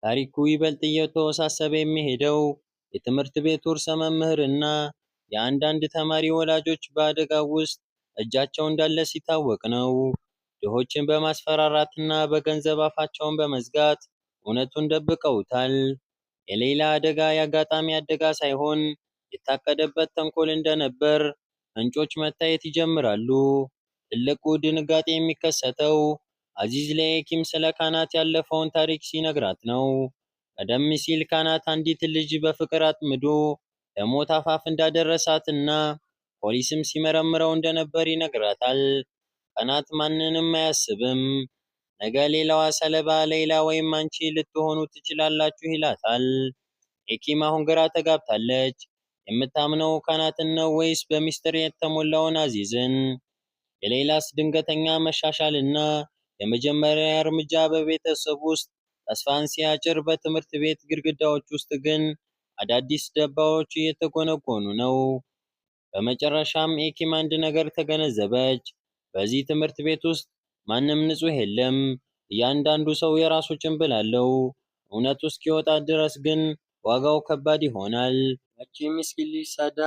ታሪኩ ይበልጥ እየተወሳሰበ የሚሄደው የትምህርት ቤቱ ርዕሰ መምህርና የአንዳንድ ተማሪ ወላጆች በአደጋው ውስጥ እጃቸው እንዳለ ሲታወቅ ነው። ድሆችን በማስፈራራትና በገንዘብ አፋቸውን በመዝጋት እውነቱን ደብቀውታል። የሌላ አደጋ የአጋጣሚ አደጋ ሳይሆን የታቀደበት ተንኮል እንደነበር ፍንጮች መታየት ይጀምራሉ። ትልቁ ድንጋጤ የሚከሰተው አዚዝ ለየኪም ስለ ካናት ያለፈውን ታሪክ ሲነግራት ነው። ቀደም ሲል ካናት አንዲት ልጅ በፍቅር አጥምዶ ለሞት አፋፍ እንዳደረሳትና ፖሊስም ሲመረምረው እንደነበር ይነግራታል። ካናት ማንንም አያስብም። ነገ ሌላዋ ሰለባ ሌላ ወይም አንቺ ልትሆኑ ትችላላችሁ ይላታል። የኪም አሁን ግራ ተጋብታለች። የምታምነው ካናትን ነው ወይስ በሚስጥር የተሞላውን አዚዝን? የሌላስ ድንገተኛ መሻሻልና የመጀመሪያ እርምጃ በቤተሰብ ውስጥ ተስፋን ሲያጭር፣ በትምህርት ቤት ግድግዳዎች ውስጥ ግን አዳዲስ ደባዎች እየተጎነጎኑ ነው። በመጨረሻም ኤኪም አንድ ነገር ተገነዘበች። በዚህ ትምህርት ቤት ውስጥ ማንም ንጹህ የለም። እያንዳንዱ ሰው የራሱ ጭንብል አለው። እውነቱ እስኪወጣ ድረስ ግን ዋጋው ከባድ ይሆናል። ያቺ ምስኪን ልጅ ሳዳ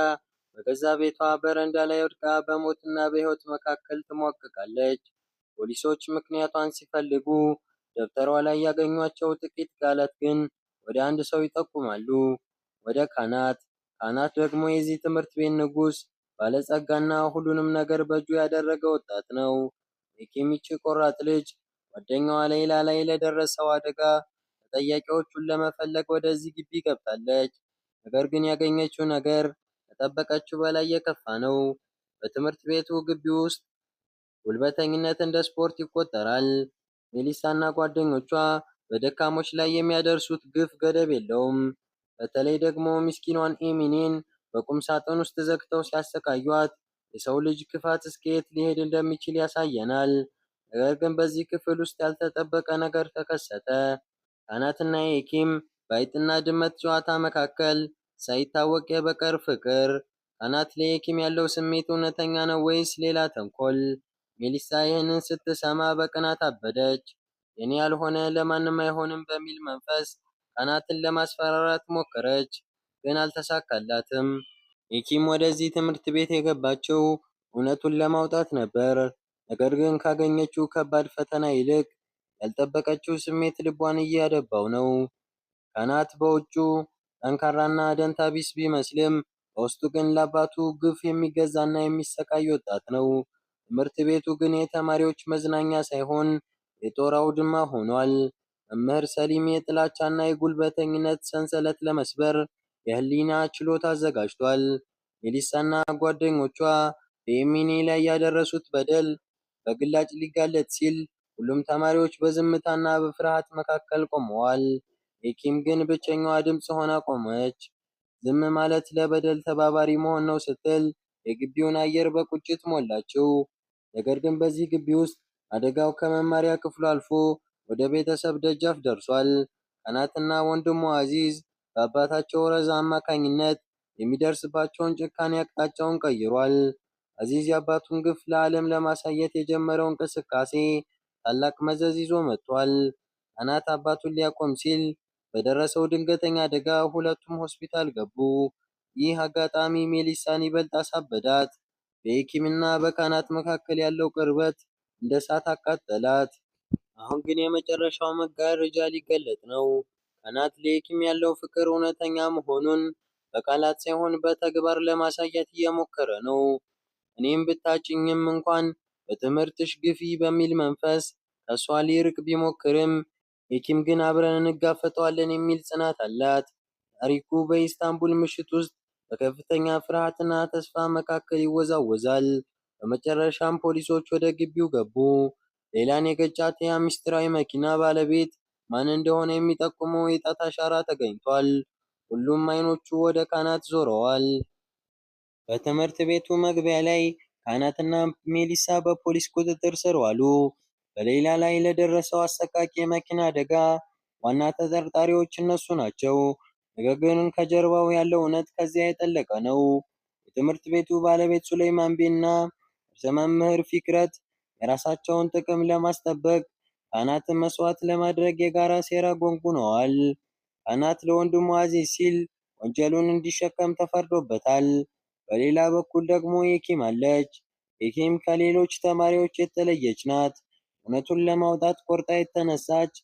በገዛ ቤቷ በረንዳ ላይ ወድቃ በሞትና በሕይወት መካከል ትሟቀቃለች። ፖሊሶች ምክንያቷን ሲፈልጉ ደብተሯ ላይ ያገኟቸው ጥቂት ቃላት ግን ወደ አንድ ሰው ይጠቁማሉ፣ ወደ ካናት። ካናት ደግሞ የዚህ ትምህርት ቤት ንጉሥ፣ ባለጸጋና ሁሉንም ነገር በእጁ ያደረገ ወጣት ነው። የኪሚቺ ቆራጥ ልጅ ጓደኛዋ ሌላ ላይ ለደረሰው አደጋ ተጠያቂዎቹን ለመፈለግ ወደዚህ ግቢ ገብታለች። ነገር ግን ያገኘችው ነገር ከጠበቀችው በላይ የከፋ ነው። በትምህርት ቤቱ ግቢ ውስጥ ጉልበተኝነት እንደ ስፖርት ይቆጠራል። ሜሊሳና ጓደኞቿ በደካሞች ላይ የሚያደርሱት ግፍ ገደብ የለውም። በተለይ ደግሞ ምስኪኗን ኤሚኔን በቁም ሳጥን ውስጥ ዘግተው ሲያሰቃዩት የሰው ልጅ ክፋት እስከየት ሊሄድ እንደሚችል ያሳየናል። ነገር ግን በዚህ ክፍል ውስጥ ያልተጠበቀ ነገር ተከሰተ። ካናትና የኪም በአይጥና ድመት ጨዋታ መካከል ሳይታወቅ የበቀር ፍቅር። ካናት ለየኪም ያለው ስሜት እውነተኛ ነው ወይስ ሌላ ተንኮል? ሜሊሳ ይህንን ስትሰማ በቅናት አበደች። የኔ ያልሆነ ለማንም አይሆንም በሚል መንፈስ ካናትን ለማስፈራራት ሞከረች፣ ግን አልተሳካላትም። የኪም ወደዚህ ትምህርት ቤት የገባችው እውነቱን ለማውጣት ነበር። ነገር ግን ካገኘችው ከባድ ፈተና ይልቅ ያልጠበቀችው ስሜት ልቧን እያደባው ነው። ካናት በውጩ ጠንካራና ደንታ ቢስ ቢመስልም በውስጡ ግን ለአባቱ ግፍ የሚገዛና የሚሰቃይ ወጣት ነው። ትምህርት ቤቱ ግን የተማሪዎች መዝናኛ ሳይሆን የጦር አውድማ ሆኗል። መምህር ሰሊም የጥላቻና የጉልበተኝነት ሰንሰለት ለመስበር የህሊና ችሎት አዘጋጅቷል። ሜሊሳና ጓደኞቿ በኤሚኔ ላይ ያደረሱት በደል በግላጭ ሊጋለጥ ሲል ሁሉም ተማሪዎች በዝምታና በፍርሃት መካከል ቆመዋል። የኪም ግን ብቸኛዋ ድምፅ ሆና ቆመች። ዝም ማለት ለበደል ተባባሪ መሆን ነው ስትል የግቢውን አየር በቁጭት ሞላችው። ነገር ግን በዚህ ግቢ ውስጥ አደጋው ከመማሪያ ክፍሉ አልፎ ወደ ቤተሰብ ደጃፍ ደርሷል። ካናትና ወንድሟ አዚዝ በአባታቸው ረዛ አማካኝነት የሚደርስባቸውን ጭካኔ አቅጣጫውን ቀይሯል። አዚዝ የአባቱን ግፍ ለዓለም ለማሳየት የጀመረው እንቅስቃሴ ታላቅ መዘዝ ይዞ መጥቷል። ካናት አባቱን ሊያቆም ሲል በደረሰው ድንገተኛ አደጋ ሁለቱም ሆስፒታል ገቡ። ይህ አጋጣሚ ሜሊሳን ይበልጥ አሳበዳት። በየኪምና በካናት መካከል ያለው ቅርበት እንደ እሳት አቃጠላት። አሁን ግን የመጨረሻው መጋረጃ ሊገለጥ ነው። ካናት ለየኪም ያለው ፍቅር እውነተኛ መሆኑን በቃላት ሳይሆን በተግባር ለማሳየት እየሞከረ ነው። እኔም ብታጭኝም እንኳን በትምህርትሽ ግፊ በሚል መንፈስ ከሷ ሊርቅ ቢሞክርም የኪም ግን አብረን እንጋፈጠዋለን የሚል ጽናት አላት። ታሪኩ በኢስታንቡል ምሽት ውስጥ በከፍተኛ ፍርሃትና ተስፋ መካከል ይወዛወዛል። በመጨረሻም ፖሊሶች ወደ ግቢው ገቡ። ሌላን የገጫት ያ ምስጢራዊ መኪና ባለቤት ማን እንደሆነ የሚጠቁመው የጣት አሻራ ተገኝቷል። ሁሉም አይኖቹ ወደ ካናት ዞረዋል። በትምህርት ቤቱ መግቢያ ላይ ካናትና ሜሊሳ በፖሊስ ቁጥጥር ስር ዋሉ። በሌላ ላይ ለደረሰው አሰቃቂ የመኪና አደጋ ዋና ተጠርጣሪዎች እነሱ ናቸው። ነገር ግን ከጀርባው ያለው እውነት ከዚያ የጠለቀ ነው። የትምህርት ቤቱ ባለቤት ሱሌይማን ቤና ርዕሰ መምህር ፊክረት የራሳቸውን ጥቅም ለማስጠበቅ ካህናትን መስዋዕት ለማድረግ የጋራ ሴራ ጎንጉነዋል። ካህናት ለወንድሙ አዚዝ ሲል ወንጀሉን እንዲሸከም ተፈርዶበታል። በሌላ በኩል ደግሞ የኪም አለች። የኪም ከሌሎች ተማሪዎች የተለየች ናት። እውነቱን ለማውጣት ቆርጣ የተነሳች።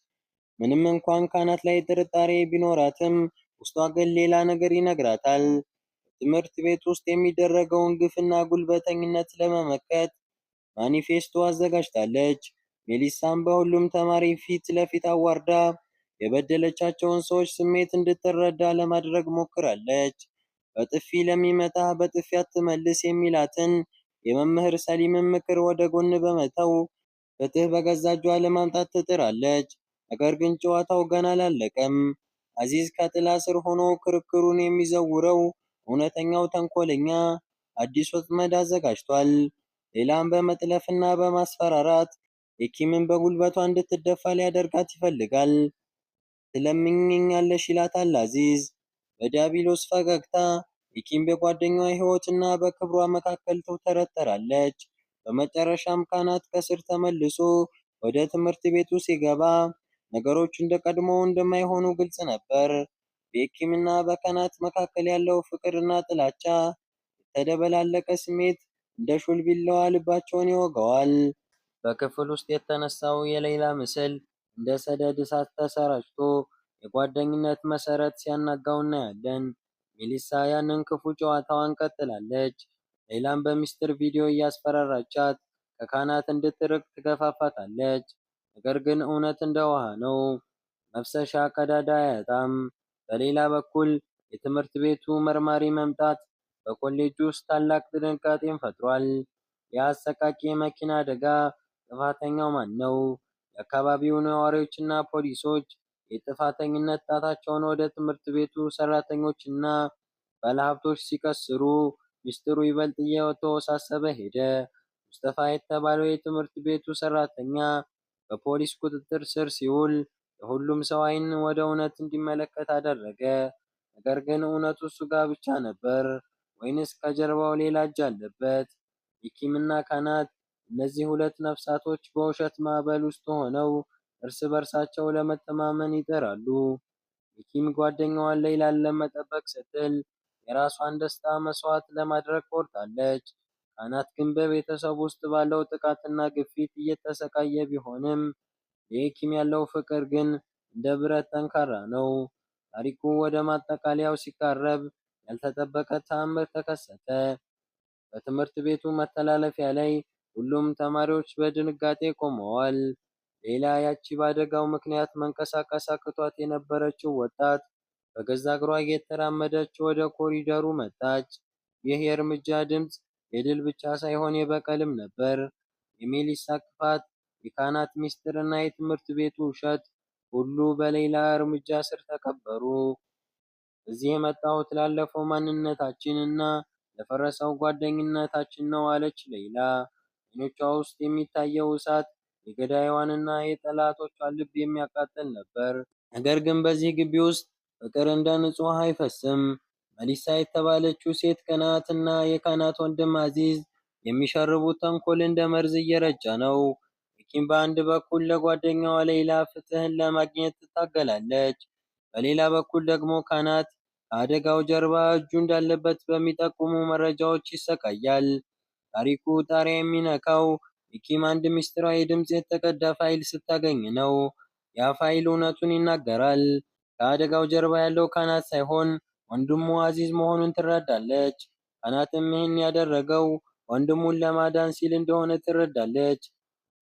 ምንም እንኳን ካህናት ላይ ጥርጣሬ ቢኖራትም ውስጧ ግን ሌላ ነገር ይነግራታል። በትምህርት ቤት ውስጥ የሚደረገውን ግፍና ጉልበተኝነት ለመመከት ማኒፌስቶ አዘጋጅታለች። ሜሊሳም በሁሉም ተማሪ ፊት ለፊት አዋርዳ የበደለቻቸውን ሰዎች ስሜት እንድትረዳ ለማድረግ ሞክራለች። በጥፊ ለሚመታህ በጥፊ አትመልስ የሚላትን የመምህር ሰሊምን ምክር ወደ ጎን በመተው ፍትህ በገዛ እጇ ለማምጣት ትጥራለች። ነገር ግን ጨዋታው ገና አላለቀም። አዚዝ ከጥላ ስር ሆኖ ክርክሩን የሚዘውረው እውነተኛው ተንኮለኛ አዲስ ወጥመድ አዘጋጅቷል። ሌላም በመጥለፍና በማስፈራራት የኪምን በጉልበቷ እንድትደፋ ሊያደርጋት ይፈልጋል። ትለምኝኛለሽ ይላታል አዚዝ በዲያብሎስ ፈገግታ። የኪም በጓደኛዋ ሕይወትና በክብሯ መካከል ትውተረተራለች። በመጨረሻም ካህናት ከስር ተመልሶ ወደ ትምህርት ቤቱ ሲገባ ነገሮች እንደ ቀድሞው እንደማይሆኑ ግልጽ ነበር። በኪምና በካህናት መካከል ያለው ፍቅርና ጥላቻ የተደበላለቀ ስሜት እንደ ሹል ቢላዋ ልባቸውን ይወጋዋል። በክፍል ውስጥ የተነሳው የሌላ ምስል እንደ ሰደድ እሳት ተሰራጭቶ የጓደኝነት መሰረት ሲያናጋው እናያለን። ሜሊሳ ያንን ክፉ ጨዋታዋን ቀጥላለች። ሌላም በሚስጥር ቪዲዮ እያስፈራራቻት ከካህናት እንድትርቅ ትገፋፋታለች። ነገር ግን እውነት እንደ ውሃ ነው፣ መፍሰሻ ቀዳዳ አያጣም። በሌላ በኩል የትምህርት ቤቱ መርማሪ መምጣት በኮሌጁ ውስጥ ታላቅ ድንጋጤን ፈጥሯል። የአሰቃቂ የመኪና አደጋ ጥፋተኛው ማን ነው? የአካባቢው ነዋሪዎችና ፖሊሶች የጥፋተኝነት ጣታቸውን ወደ ትምህርት ቤቱ ሰራተኞችና ባለሀብቶች ሲቀስሩ ሚስጥሩ ይበልጥ እየተወሳሰበ ሄደ። ሙስጠፋ የተባለው የትምህርት ቤቱ ሰራተኛ በፖሊስ ቁጥጥር ስር ሲውል የሁሉም ሰው ዓይን ወደ እውነት እንዲመለከት አደረገ። ነገር ግን እውነቱ እሱ ጋር ብቻ ነበር ወይንስ ከጀርባው ሌላ እጅ አለበት? የኪምና ካህናት እነዚህ ሁለት ነፍሳቶች በውሸት ማዕበል ውስጥ ሆነው እርስ በርሳቸው ለመተማመን ይጥራሉ። የኪም ጓደኛዋን ሌይላን ለመጠበቅ ስትል የራሷን ደስታ መስዋዕት ለማድረግ ቆርጣለች። ካህናት ግን በቤተሰብ ውስጥ ባለው ጥቃትና ግፊት እየተሰቃየ ቢሆንም ለየኪም ያለው ፍቅር ግን እንደ ብረት ጠንካራ ነው። ታሪኩ ወደ ማጠቃለያው ሲቃረብ ያልተጠበቀ ተአምር ተከሰተ። በትምህርት ቤቱ መተላለፊያ ላይ ሁሉም ተማሪዎች በድንጋጤ ቆመዋል። ሌላ ያቺ በአደጋው ምክንያት መንቀሳቀስ አቅቷት የነበረችው ወጣት በገዛ እግሯ እየተራመደች ወደ ኮሪደሩ መጣች። ይህ የእርምጃ ድምፅ የድል ብቻ ሳይሆን የበቀልም ነበር። የሜሊሳ ክፋት፣ የካህናት ሚስጥርና የትምህርት ቤቱ ውሸት ሁሉ በሌላ እርምጃ ስር ተቀበሩ። እዚህ የመጣሁት ላለፈው ማንነታችን እና ለፈረሰው ጓደኝነታችን ነው አለች ሌይላ። ዓይኖቿ ውስጥ የሚታየው እሳት የገዳይዋንና የጠላቶቿን ልብ የሚያቃጥል ነበር። ነገር ግን በዚህ ግቢ ውስጥ ፍቅር እንደ ንጹህ ውሃ አይፈስም። መሊሳ የተባለችው ሴት ቅናትና የካህናት ወንድም አዚዝ የሚሸርቡት ተንኮል እንደ መርዝ እየረጨ ነው። የኪም በአንድ በኩል ለጓደኛዋ ሌይላ ፍትህን ለማግኘት ትታገላለች። በሌላ በኩል ደግሞ ካህናት ከአደጋው ጀርባ እጁ እንዳለበት በሚጠቁሙ መረጃዎች ይሰቃያል። ታሪኩ ጣሪያ የሚነካው የኪም አንድ ምስጢራዊ ድምፅ የተቀዳ ፋይል ስታገኝ ነው። ያ ፋይል እውነቱን ይናገራል። ከአደጋው ጀርባ ያለው ካህናት ሳይሆን ወንድሙ አዚዝ መሆኑን ትረዳለች። ካህናትም ይህን ያደረገው ወንድሙን ለማዳን ሲል እንደሆነ ትረዳለች።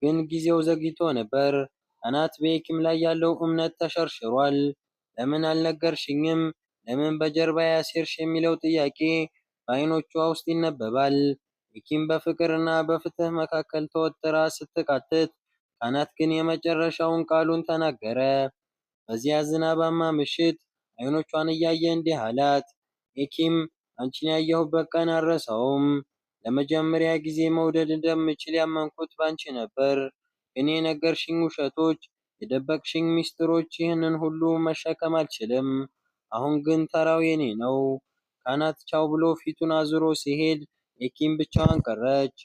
ግን ጊዜው ዘግይቶ ነበር። ካህናት በየኪም ላይ ያለው እምነት ተሸርሽሯል። ለምን አልነገርሽኝም? ለምን በጀርባ ያሴርሽ? የሚለው ጥያቄ በዓይኖቿ ውስጥ ይነበባል። የኪም በፍቅርና በፍትህ መካከል ተወጥራ ስትቃትት፣ ካህናት ግን የመጨረሻውን ቃሉን ተናገረ። በዚያ ዝናባማ ምሽት ዓይኖቿን እያየ እንዲህ አላት፣ የኪም አንቺን ያየሁበት ቀን አልረሳውም። ለመጀመሪያ ጊዜ መውደድ እንደምችል ያመንኩት ባንቺ ነበር። ግን የነገርሽኝ ውሸቶች፣ የደበቅሽኝ ሚስጥሮች ይህንን ሁሉ መሸከም አልችልም። አሁን ግን ተራው የኔ ነው። ካህናት ቻው ብሎ ፊቱን አዙሮ ሲሄድ የኪም ብቻዋን ቀረች።